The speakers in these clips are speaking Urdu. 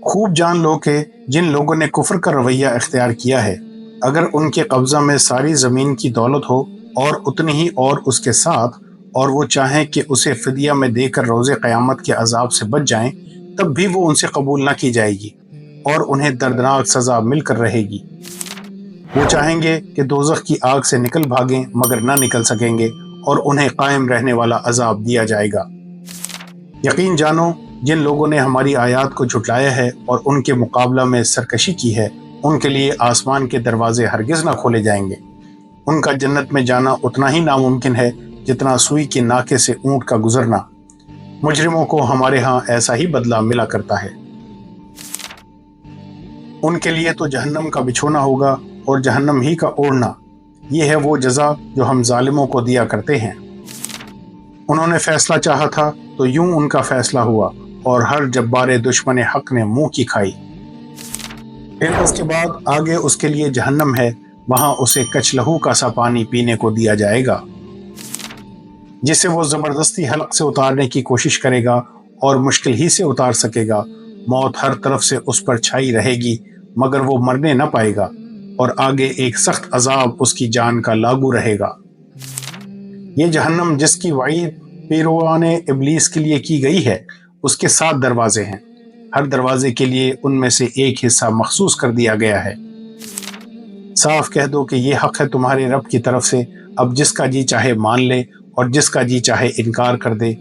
خوب جان لو کہ جن لوگوں نے کفر کا رویہ اختیار کیا ہے، اگر ان کے قبضہ میں ساری زمین کی دولت ہو اور اتنی ہی اور اس کے ساتھ، اور وہ چاہیں کہ اسے فدیہ میں دے کر روز قیامت کے عذاب سے بچ جائیں، تب بھی وہ ان سے قبول نہ کی جائے گی اور انہیں دردناک سزا مل کر رہے گی۔ وہ چاہیں گے کہ دوزخ کی آگ سے نکل بھاگیں مگر نہ نکل سکیں گے، اور انہیں قائم رہنے والا عذاب دیا جائے گا۔ یقین جانو، جن لوگوں نے ہماری آیات کو جھٹلایا ہے اور ان کے مقابلہ میں سرکشی کی ہے، ان کے لیے آسمان کے دروازے ہرگز نہ کھولے جائیں گے۔ ان کا جنت میں جانا اتنا ہی ناممکن ہے جتنا سوئی کے ناکے سے اونٹ کا گزرنا۔ مجرموں کو ہمارے ہاں ایسا ہی بدلہ ملا کرتا ہے۔ ان کے لیے تو جہنم کا بچھونا ہوگا اور جہنم ہی کا اوڑھنا۔ یہ ہے وہ جزا جو ہم ظالموں کو دیا کرتے ہیں۔ انہوں نے فیصلہ چاہا تھا تو یوں ان کا فیصلہ ہوا، اور ہر جبار دشمن حق نے منہ کی کھائی۔ پھر اس کے بعد آگے اس کے لیے جہنم ہے، وہاں اسے کچ لہو کا سا پانی پینے کو دیا جائے گا، جسے وہ زبردستی حلق سے اتارنے کی کوشش کرے گا اور مشکل ہی سے اتار سکے گا۔ موت ہر طرف سے اس پر چھائی رہے گی مگر وہ مرنے نہ پائے گا، اور آگے ایک سخت عذاب اس کی جان کا لاگو رہے گا۔ یہ جہنم جس کی وعید پیروان ابلیس کے لیے کی گئی ہے، اس کے 7 دروازے ہیں۔ ہر دروازے کے لیے ان میں سے ایک حصہ مخصوص کر دیا گیا ہے۔ صاف کہہ دو کہ یہ حق ہے تمہارے رب کی طرف سے، اب جس کا جی چاہے مان لے اور جس کا جی چاہے انکار کر دے۔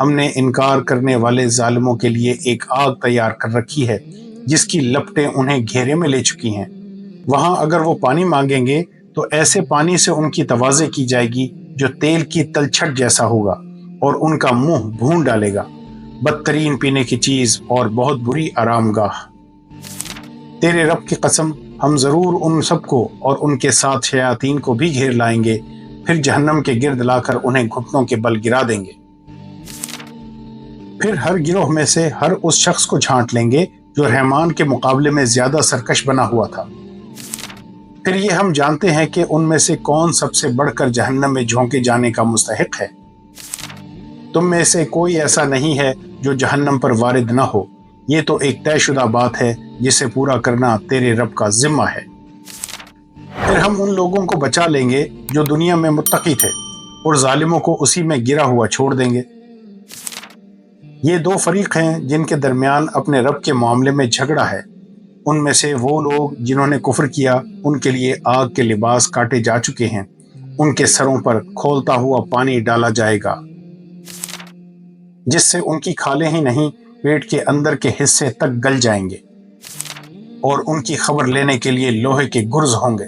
ہم نے انکار کرنے والے ظالموں کے لیے ایک آگ تیار کر رکھی ہے جس کی لپٹیں انہیں گھیرے میں لے چکی ہیں۔ وہاں اگر وہ پانی مانگیں گے تو ایسے پانی سے ان کی توازے کی جائے گی جو تیل کی تلچھٹ جیسا ہوگا، اور ان کا منہ بھون ڈالے گا۔ بدترین پینے کی چیز اور بہت بری آرام گاہ۔ تیرے رب کی قسم، ہم ضرور ان سب کو اور ان کے ساتھ شیاطین کو بھی گھیر لائیں گے، پھر جہنم کے گرد لا کر انہیں گھٹنوں کے بل گرا دیں گے۔ پھر ہر گروہ میں سے ہر اس شخص کو چھانٹ لیں گے جو رحمان کے مقابلے میں زیادہ سرکش بنا ہوا تھا۔ پھر یہ ہم جانتے ہیں کہ ان میں سے کون سب سے بڑھ کر جہنم میں جھونکے جانے کا مستحق ہے۔ تم میں سے کوئی ایسا نہیں ہے جو جہنم پر وارد نہ ہو۔ یہ تو ایک طے شدہ بات ہے جسے پورا کرنا تیرے رب کا ذمہ ہے۔ پھر ہم ان لوگوں کو بچا لیں گے جو دنیا میں متقی تھے، اور ظالموں کو اسی میں گرا ہوا چھوڑ دیں گے۔ یہ 2 فریق ہیں جن کے درمیان اپنے رب کے معاملے میں جھگڑا ہے۔ ان میں سے وہ لوگ جنہوں نے کفر کیا، ان کے لیے آگ کے لباس کاٹے جا چکے ہیں، ان کے سروں پر کھولتا ہوا پانی ڈالا جائے گا جس سے ان کی کھالیں ہی نہیں، پیٹ کے اندر کے حصے تک گل جائیں گے، اور ان کی خبر لینے کے لیے لوہے کے گرز ہوں گے۔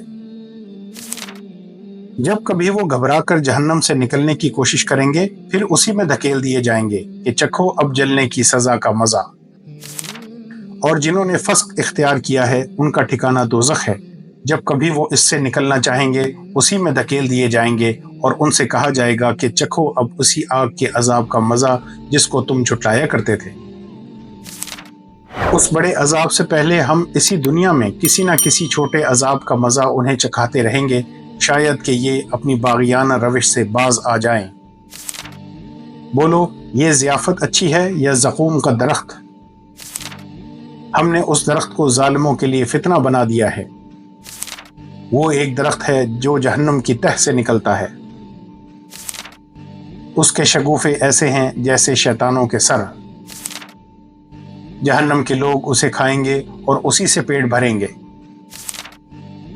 جب کبھی وہ گھبرا کر جہنم سے نکلنے کی کوشش کریں گے، پھر اسی میں دھکیل دیے جائیں گے کہ چکھو اب جلنے کی سزا کا مزہ۔ اور جنہوں نے فسق اختیار کیا ہے ان کا ٹھکانہ دوزخ ہے۔ جب کبھی وہ اس سے نکلنا چاہیں گے، اسی میں دھکیل دیے جائیں گے، اور ان سے کہا جائے گا کہ چکھو اب اسی آگ کے عذاب کا مزہ جس کو تم جھٹلایا کرتے تھے۔ اس بڑے عذاب سے پہلے ہم اسی دنیا میں کسی نہ کسی چھوٹے عذاب کا مزہ انہیں چکھاتے رہیں گے، شاید کہ یہ اپنی باغیانہ روش سے باز آ جائیں۔ بولو، یہ ضیافت اچھی ہے یا زقوم کا درخت؟ ہم نے اس درخت کو ظالموں کے لیے فتنہ بنا دیا ہے۔ وہ ایک درخت ہے جو جہنم کی تہ سے نکلتا ہے۔ اس کے شگوفے ایسے ہیں جیسے شیطانوں کے سر۔ جہنم کے لوگ اسے کھائیں گے اور اسی سے پیٹ بھریں گے۔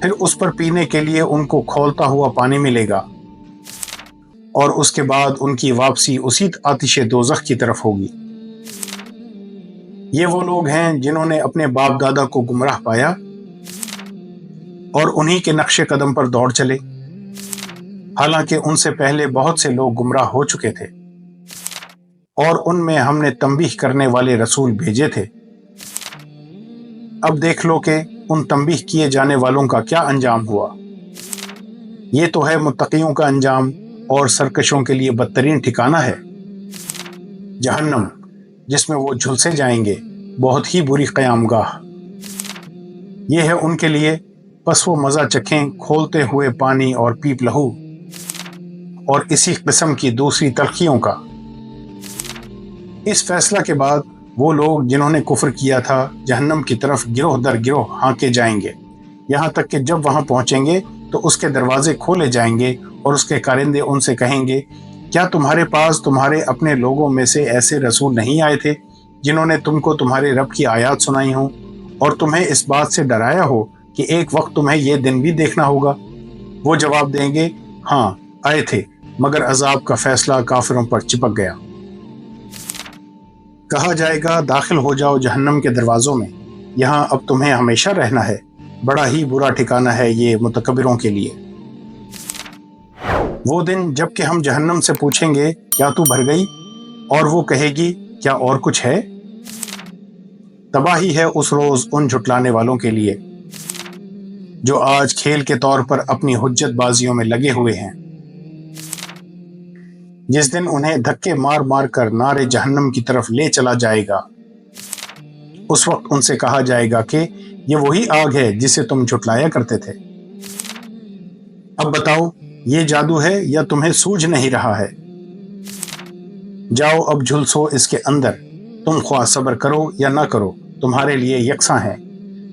پھر اس پر پینے کے لیے ان کو کھولتا ہوا پانی ملے گا، اور اس کے بعد ان کی واپسی اسی آتش دوزخ کی طرف ہوگی۔ یہ وہ لوگ ہیں جنہوں نے اپنے باپ دادا کو گمراہ پایا اور انہی کے نقش قدم پر دوڑ چلے، حالانکہ ان سے پہلے بہت سے لوگ گمراہ ہو چکے تھے، اور ان میں ہم نے تنبیہ کرنے والے رسول بھیجے تھے۔ اب دیکھ لو کہ ان تنبیہ کیے جانے والوں کا کیا انجام ہوا۔ یہ تو ہے متقیوں کا انجام، اور سرکشوں کے لیے بدترین ٹھکانہ ہے جہنم، جس میں وہ جھلسے جائیں گے، بہت ہی بری قیام گاہ۔ یہ ہے ان کے لیے، پس وہ مزہ چکھیں کھولتے ہوئے پانی اور پیپ لہو، اور اسی قسم کی دوسری تلخیوں کا۔ اس فیصلہ کے بعد وہ لوگ جنہوں نے کفر کیا تھا جہنم کی طرف گروہ در گروہ ہانکے جائیں گے، یہاں تک کہ جب وہاں پہنچیں گے تو اس کے دروازے کھولے جائیں گے اور اس کے کارندے ان سے کہیں گے، کیا تمہارے پاس تمہارے اپنے لوگوں میں سے ایسے رسول نہیں آئے تھے جنہوں نے تم کو تمہارے رب کی آیات سنائی ہوں اور تمہیں اس بات سے ڈرایا ہو کہ ایک وقت تمہیں یہ دن بھی دیکھنا ہوگا؟ وہ جواب دیں گے، ہاں آئے تھے، مگر عذاب کا فیصلہ کافروں پر چپک گیا۔ کہا جائے گا، داخل ہو جاؤ جہنم کے دروازوں میں، یہاں اب تمہیں ہمیشہ رہنا ہے، بڑا ہی برا ٹھکانہ ہے یہ متکبروں کے لیے۔ وہ دن جب کہ ہم جہنم سے پوچھیں گے، کیا تو بھر گئی؟ اور وہ کہے گی، کیا اور کچھ ہے؟ تباہی ہے اس روز ان جھٹلانے والوں کے لیے جو آج کھیل کے طور پر اپنی حجت بازیوں میں لگے ہوئے ہیں۔ جس دن انہیں دھکے مار مار کر نار جہنم کی طرف لے چلا جائے گا، اس وقت ان سے کہا جائے گا کہ یہ وہی آگ ہے جسے تم جھٹلایا کرتے تھے۔ اب بتاؤ، یہ جادو ہے یا تمہیں سوجھ نہیں رہا ہے؟ جاؤ اب جھلسو اس کے اندر، تم خواہ صبر کرو یا نہ کرو تمہارے لیے یکساں ہے،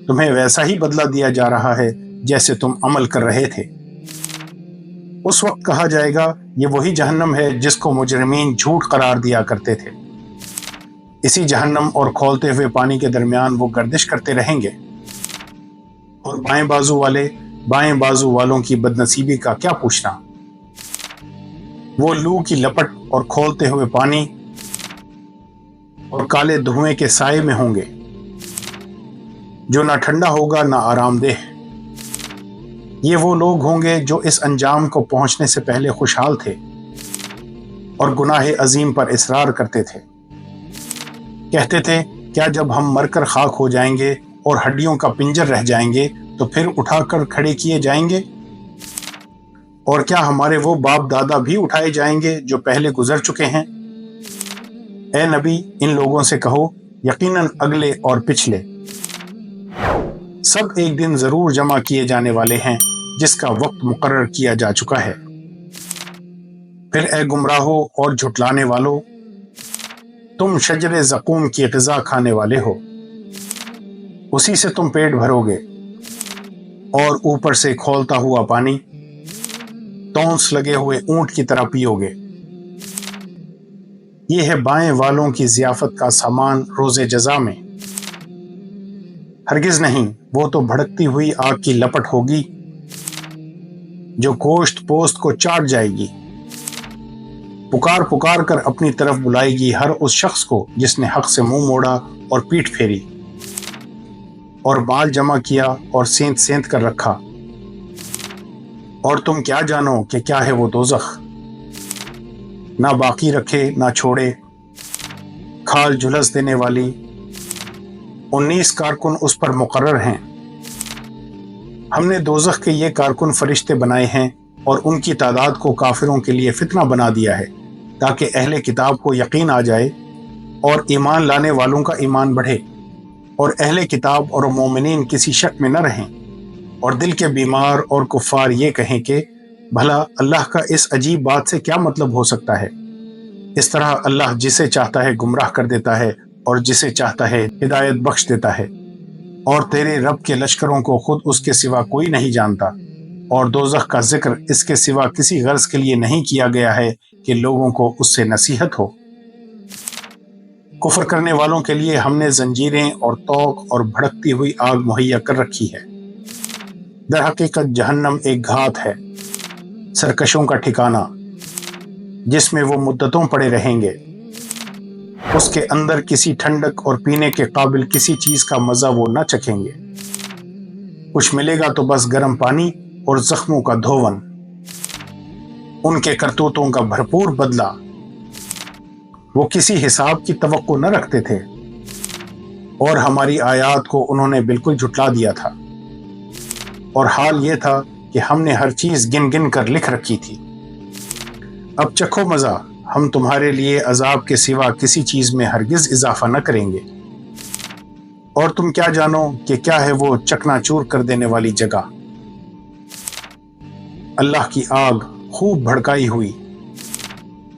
تمہیں ویسا ہی بدلہ دیا جا رہا ہے جیسے تم عمل کر رہے تھے۔ اس وقت کہا جائے گا، یہ وہی جہنم ہے جس کو مجرمین جھوٹ قرار دیا کرتے تھے۔ اسی جہنم اور کھولتے ہوئے پانی کے درمیان وہ گردش کرتے رہیں گے، اور بائیں بازو والوں کی بدنصیبی کا کیا پوچھنا۔ وہ لو کی لپٹ اور کھولتے ہوئے پانی اور کالے دھوئیں کے سائے میں ہوں گے، جو نہ ٹھنڈا ہوگا نہ آرام دہ۔ یہ وہ لوگ ہوں گے جو اس انجام کو پہنچنے سے پہلے خوشحال تھے اور گناہ عظیم پر اصرار کرتے تھے۔ کہتے تھے، کیا جب ہم مر کر خاک ہو جائیں گے اور ہڈیوں کا پنجر رہ جائیں گے تو پھر اٹھا کر کھڑے کیے جائیں گے؟ اور کیا ہمارے وہ باپ دادا بھی اٹھائے جائیں گے جو پہلے گزر چکے ہیں؟ اے نبی، ان لوگوں سے کہو، یقیناً اگلے اور پچھلے سب ایک دن ضرور جمع کیے جانے والے ہیں جس کا وقت مقرر کیا جا چکا ہے۔ پھر اے گمراہو اور جھٹلانے والو، تم شجر زقوم کی غذا کھانے والے ہو، اسی سے تم پیٹ بھرو گے اور اوپر سے کھولتا ہوا پانی تونس لگے ہوئے اونٹ کی طرح پیو گے۔ یہ ہے بائیں والوں کی ضیافت کا سامان روز جزا میں۔ ہرگز نہیں، وہ تو بھڑکتی ہوئی آگ کی لپٹ ہوگی جو گوشت پوست کو چاٹ جائے گی، پکار پکار کر اپنی طرف بلائے گی ہر اس شخص کو جس نے حق سے منہ موڑا اور پیٹھ پھیری اور مال جمع کیا اور سینت سینت کر رکھا۔ اور تم کیا جانو کہ کیا ہے وہ دوزخ، نہ باقی رکھے نہ چھوڑے، کھال جھلس دینے والی۔ 19 کارکن اس پر مقرر ہیں۔ ہم نے دوزخ کے یہ کارکن فرشتے بنائے ہیں اور ان کی تعداد کو کافروں کے لیے فتنہ بنا دیا ہے، تاکہ اہل کتاب کو یقین آ جائے اور ایمان لانے والوں کا ایمان بڑھے، اور اہل کتاب اور مومنین کسی شک میں نہ رہیں، اور دل کے بیمار اور کفار یہ کہیں کہ بھلا اللہ کا اس عجیب بات سے کیا مطلب ہو سکتا ہے۔ اس طرح اللہ جسے چاہتا ہے گمراہ کر دیتا ہے اور جسے چاہتا ہے ہدایت بخش دیتا ہے، اور تیرے رب کے لشکروں کو خود اس کے سوا کوئی نہیں جانتا، اور دوزخ کا ذکر اس کے سوا کسی غرض کے لیے نہیں کیا گیا ہے کہ لوگوں کو اس سے نصیحت ہو۔ کفر کرنے والوں کے لیے ہم نے زنجیریں اور طوق اور بھڑکتی ہوئی آگ مہیا کر رکھی ہے۔ در حقیقت جہنم ایک گھات ہے، سرکشوں کا ٹھکانہ، جس میں وہ مدتوں پڑے رہیں گے۔ اس کے اندر کسی ٹھنڈک اور پینے کے قابل کسی چیز کا مزہ وہ نہ چکھیں گے۔ کچھ ملے گا تو بس گرم پانی اور زخموں کا دھون، ان کے کرتوتوں کا بھرپور بدلہ۔ وہ کسی حساب کی توقع نہ رکھتے تھے اور ہماری آیات کو انہوں نے بالکل جھٹلا دیا تھا، اور حال یہ تھا کہ ہم نے ہر چیز گن گن کر لکھ رکھی تھی۔ اب چکھو مزہ، ہم تمہارے لیے عذاب کے سوا کسی چیز میں ہرگز اضافہ نہ کریں گے۔ اور تم کیا جانو کہ کیا ہے وہ چکنا چور کر دینے والی جگہ، اللہ کی آگ خوب بھڑکائی ہوئی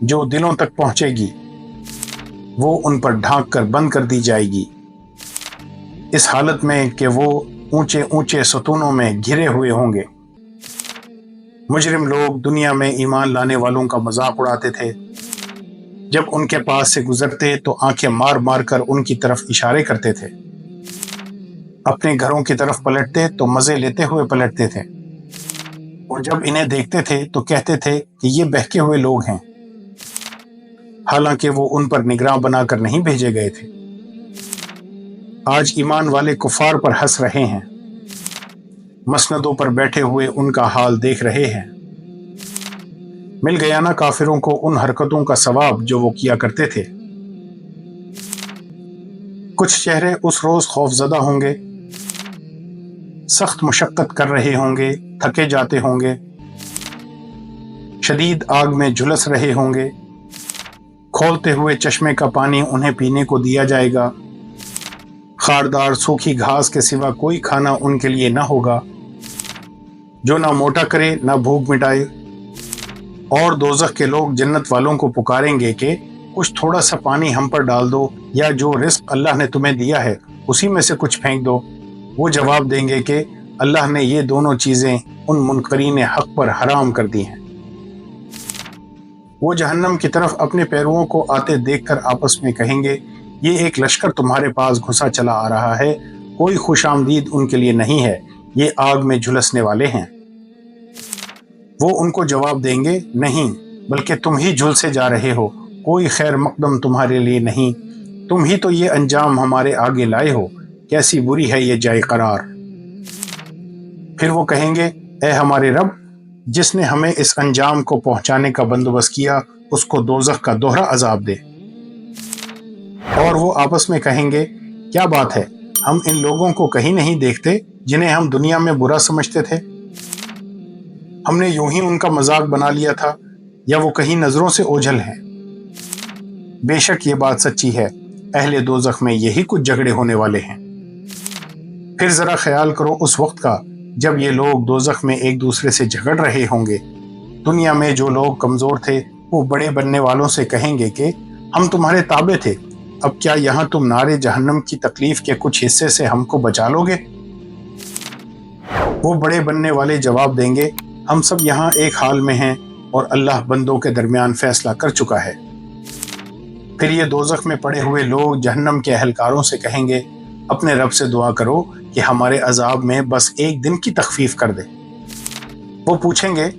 جو دلوں تک پہنچے گی۔ وہ ان پر ڈھانک کر بند کر دی جائے گی، اس حالت میں کہ وہ اونچے اونچے ستونوں میں گھرے ہوئے ہوں گے۔ مجرم لوگ دنیا میں ایمان لانے والوں کا مذاق اڑاتے تھے، جب ان کے پاس سے گزرتے تو آنکھیں مار مار کر ان کی طرف اشارے کرتے تھے، اپنے گھروں کی طرف پلٹتے تو مزے لیتے ہوئے پلٹتے تھے، اور جب انہیں دیکھتے تھے تو کہتے تھے کہ یہ بہکے ہوئے لوگ ہیں، حالانکہ وہ ان پر نگراں بنا کر نہیں بھیجے گئے تھے۔ آج ایمان والے کفار پر ہنس رہے ہیں، مسندوں پر بیٹھے ہوئے ان کا حال دیکھ رہے ہیں۔ مل گیا نا کافروں کو ان حرکتوں کا ثواب جو وہ کیا کرتے تھے۔ کچھ چہرے اس روز خوف زدہ ہوں گے، سخت مشقت کر رہے ہوں گے، تھکے جاتے ہوں گے، شدید آگ میں جھلس رہے ہوں گے، کھولتے ہوئے چشمے کا پانی انہیں پینے کو دیا جائے گا، خاردار سوکھی گھاس کے سوا کوئی کھانا ان کے لیے نہ ہوگا جو نہ موٹا کرے نہ بھوک مٹائے، اور دوزخ کے لوگ جنت والوں کو پکاریں گے کہ کچھ تھوڑا سا پانی ہم پر ڈال دو، یا جو رزق اللہ نے تمہیں دیا ہے اسی میں سے کچھ پھینک دو۔ وہ جواب دیں گے کہ اللہ نے یہ دونوں چیزیں ان منکرین حق پر حرام کر دی ہیں۔ وہ جہنم کی طرف اپنے پیرووں کو آتے دیکھ کر آپس میں کہیں گے، یہ ایک لشکر تمہارے پاس گھسا چلا آ رہا ہے، کوئی خوش آمدید ان کے لیے نہیں ہے، یہ آگ میں جھلسنے والے ہیں۔ وہ ان کو جواب دیں گے، نہیں بلکہ تم ہی جھلسے جا رہے ہو، کوئی خیر مقدم تمہارے لیے نہیں، تم ہی تو یہ انجام ہمارے آگے لائے ہو، کیسی بری ہے یہ جائے قرار۔ پھر وہ کہیں گے، اے ہمارے رب، جس نے ہمیں اس انجام کو پہنچانے کا بندوبست کیا اس کو دوزخ کا دوہرا عذاب دے۔ اور وہ آپس میں کہیں گے، کیا بات ہے، ہم ان لوگوں کو کہیں نہیں دیکھتے جنہیں ہم دنیا میں برا سمجھتے تھے؟ ہم نے یوں ہی ان کا مذاق بنا لیا تھا، یا وہ کہیں نظروں سے اوجھل ہیں؟ بے شک یہ بات سچی ہے، اہل دوزخ میں یہی کچھ جھگڑے ہونے والے ہیں۔ پھر ذرا خیال کرو اس وقت کا جب یہ لوگ دوزخ میں ایک دوسرے سے جھگڑ رہے ہوں گے۔ دنیا میں جو لوگ کمزور تھے وہ بڑے بننے والوں سے کہیں گے کہ ہم تمہارے تابع تھے، اب کیا یہاں تم نارے جہنم کی تکلیف کے کچھ حصے سے ہم کو بچا لو گے؟ وہ بڑے بننے والے جواب دیں گے، ہم سب یہاں ایک حال میں ہیں اور اللہ بندوں کے درمیان فیصلہ کر چکا ہے۔ پھر یہ دوزخ میں پڑے ہوئے لوگ جہنم کے اہلکاروں سے کہیں گے، اپنے رب سے دعا کرو کہ ہمارے عذاب میں بس ایک دن کی تخفیف کر دے۔ وہ پوچھیں گے،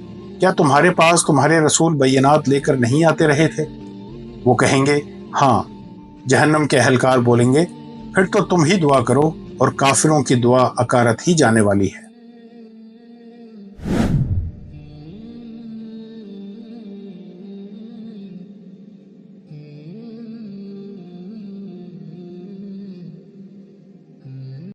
کیا تمہارے پاس تمہارے رسول بینات لے کر نہیں آتے رہے تھے؟ وہ کہیں گے، ہاں۔ جہنم کے اہلکار بولیں گے، پھر تو تم ہی دعا کرو، اور کافروں کی دعا اکارت ہی جانے والی ہے۔